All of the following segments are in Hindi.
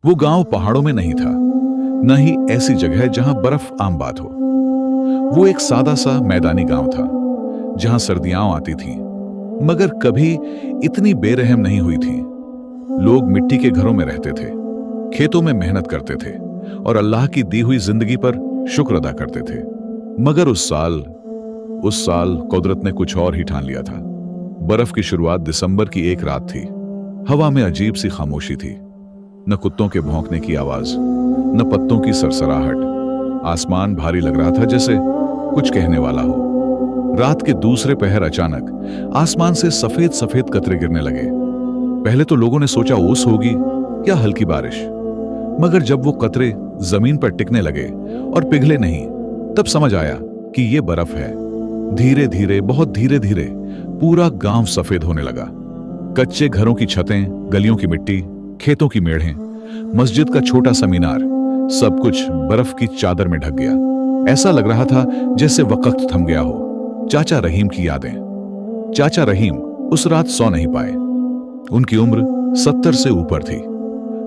वो गांव पहाड़ों में नहीं था, न ही ऐसी जगह जहां बर्फ आम बात हो। वो एक सादा सा मैदानी गांव था जहां सर्दियां आती थीं, मगर कभी इतनी बेरहम नहीं हुई थीं। लोग मिट्टी के घरों में रहते थे, खेतों में मेहनत करते थे और अल्लाह की दी हुई जिंदगी पर शुक्र अदा करते थे। मगर उस साल कुदरत ने कुछ और ही ठान लिया था। बर्फ की शुरुआत दिसंबर की एक रात थी। हवा में अजीब सी खामोशी थी, न कुत्तों के भौंकने की आवाज, न पत्तों की सरसराहट। आसमान भारी लग रहा था, जैसे कुछ कहने वाला हो। रात के दूसरे पहर अचानक आसमान से सफेद सफेद कतरे गिरने लगे। पहले तो लोगों ने सोचा ओस होगी या हल्की बारिश, मगर जब वो कतरे जमीन पर टिकने लगे और पिघले नहीं, तब समझ आया कि ये बर्फ है। धीरे धीरे, बहुत धीरे धीरे पूरा गांव सफेद होने लगा। कच्चे घरों की छतें, गलियों की मिट्टी, खेतों की मेढ़ें, मस्जिद का छोटा सा मीनार, सब कुछ बर्फ की चादर में ढक गया। ऐसा लग रहा था जैसे वक्त थम गया हो। चाचा रहीम की यादें। चाचा रहीम उस रात सो नहीं पाए। उनकी उम्र 70 से ऊपर थी।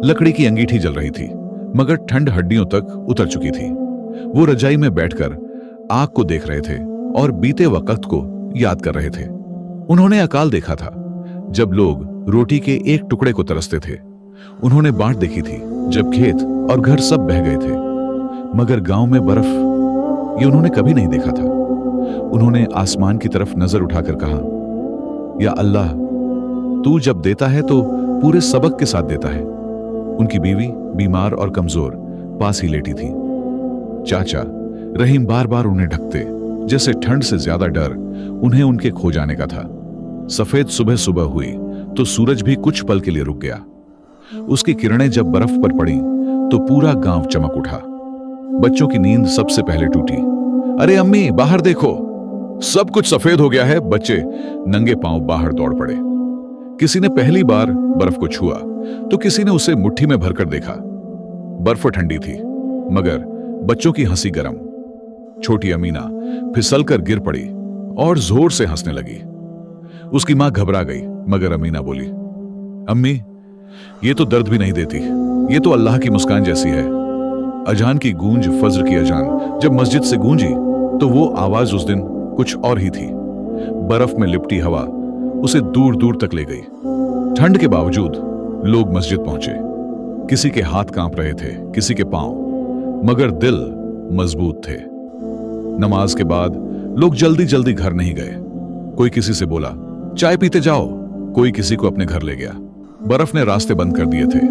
लकड़ी की अंगीठी जल रही थी, मगर ठंड हड्डियों तक उतर चुकी थी। वो रजाई में बैठकर आग को देख रहे थे और बीते वक्त को याद कर रहे थे। उन्होंने अकाल देखा था, जब लोग रोटी के एक टुकड़े को तरसते थे। उन्होंने बाढ़ देखी थी, जब खेत और घर सब बह गए थे। मगर गांव में बर्फ, ये उन्होंने कभी नहीं देखा था। उन्होंने आसमान की तरफ नजर उठाकर कहा, या अल्लाह, तू जब देता है तो पूरे सबक के साथ देता है। उनकी बीवी बीमार और कमजोर पास ही लेटी थी। चाचा रहीम बार बार उन्हें ढकते, जैसे ठंड से ज्यादा डर उन्हें उनके खो जाने का था। सफेद सुबह सुबह हुई तो सूरज भी कुछ पल के लिए रुक गया। उसकी किरणें जब बर्फ पर पड़ी तो पूरा गांव चमक उठा। बच्चों की नींद सबसे पहले टूटी। अरे अम्मी, बाहर देखो, सब कुछ सफेद हो गया है। बच्चे नंगे पांव बाहर दौड़ पड़े। किसी ने पहली बार बर्फ को छुआ तो किसी ने उसे मुट्ठी में भरकर देखा। बर्फ ठंडी थी, मगर बच्चों की हंसी गर्म। छोटी अमीना फिसलकर गिर पड़ी और जोर से हंसने लगी। उसकी मां घबरा गई, मगर अमीना बोली, अम्मी, ये तो दर्द भी नहीं देती, ये तो अल्लाह की मुस्कान जैसी है। अजान की गूंज, फज्र की अजान जब मस्जिद से गूंजी तो वो आवाज उस दिन कुछ और ही थी। बर्फ में लिपटी हवा उसे दूर दूर तक ले गई। ठंड के बावजूद लोग मस्जिद पहुंचे। किसी के हाथ कांप रहे थे, किसी के पांव, मगर दिल मजबूत थे। नमाज के बाद लोग जल्दी जल्दी घर नहीं गए। कोई किसी से बोला, चाय पीते जाओ। कोई किसी को अपने घर ले गया। बर्फ ने रास्ते बंद कर दिए थे,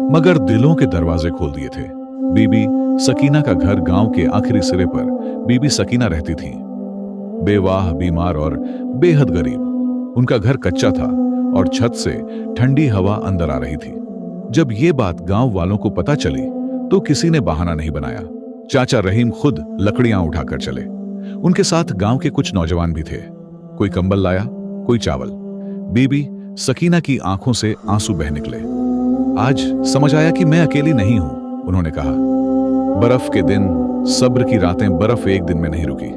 मगर दिलों के दरवाजे खोल दिए थे। बीबी सकीना का घर गांव के आखिरी सिरे पर बीबी सकीना रहती थी। बेवाह, बीमार और बेहद गरीब। उनका घर कच्चा था और छत से ठंडी हवा अंदर आ रही थी। जब ये बात गांव वालों को पता चली तो किसी ने बहाना नहीं बनाया। चाचा रहीम खुद लकड़ियां उठाकर चले। उनके साथ गांव के कुछ नौजवान भी थे। कोई कंबल लाया, कोई चावल। बीबी सकीना की आंखों से आंसू बह निकले। आज समझ आया कि मैं अकेली नहीं हूं, उन्होंने कहा। बर्फ के दिन, सब्र की रातें। बर्फ एक दिन में नहीं रुकी।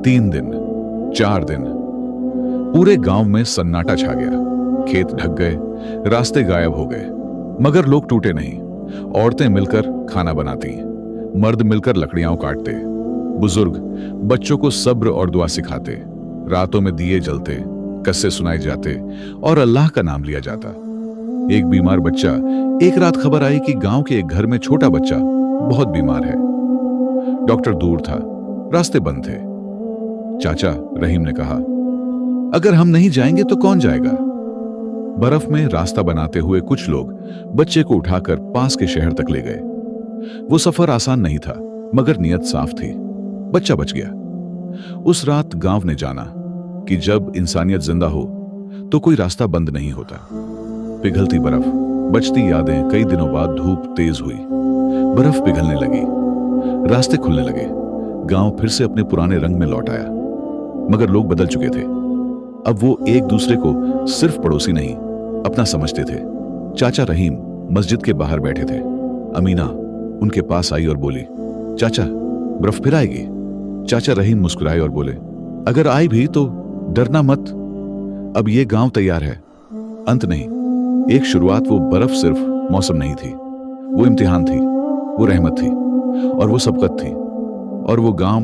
3 दिन, 4 दिन, पूरे गांव में सन्नाटा छा गया। खेत ढक गए, रास्ते गायब हो गए, मगर लोग टूटे नहीं। औरतें मिलकर खाना बनाती, मर्द मिलकर लकड़ियां काटते, बुजुर्ग बच्चों को सब्र और दुआ सिखाते। रातों में दिए जलते, कस्से सुनाए जाते और अल्लाह का नाम लिया जाता। एक बीमार बच्चा, एक रात खबर आई कि गांव के एक घर में छोटा बच्चा बहुत बीमार है। डॉक्टर दूर था, रास्ते बंद थे। चाचा रहीम ने कहा, अगर हम नहीं जाएंगे तो कौन जाएगा? बर्फ में रास्ता बनाते हुए कुछ लोग बच्चे को उठाकर पास के शहर तक ले गए। वो सफर आसान नहीं था, मगर नियत साफ थी। बच्चा बच गया। उस रात गांव ने जाना कि जब इंसानियत जिंदा हो तो कोई रास्ता बंद नहीं होता। पिघलती बर्फ, बचती यादें। कई दिनों बाद धूप तेज हुई, बर्फ पिघलने लगी, रास्ते खुलने लगे। गांव फिर से अपने पुराने रंग में लौट आया, मगर लोग बदल चुके थे। अब वो एक दूसरे को सिर्फ पड़ोसी नहीं, अपना समझते थे। चाचा रहीम मस्जिद के बाहर बैठे थे। अमीना उनके पास आई और बोली, चाचा, बर्फ फिर आएगी? चाचा रहीम मुस्कुराए और बोले, अगर आई भी तो डरना मत, अब ये गांव तैयार है। अंत नहीं, एक शुरुआत। वो बर्फ सिर्फ मौसम नहीं थी, वो इम्तिहान थी, वो रहमत थी, और वो सबकत थी। और वो गांव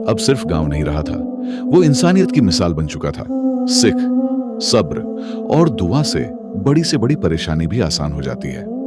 अब सिर्फ गांव नहीं रहा था, वो इंसानियत की मिसाल बन चुका था। सिख, सब्र और दुआ से बड़ी परेशानी भी आसान हो जाती है।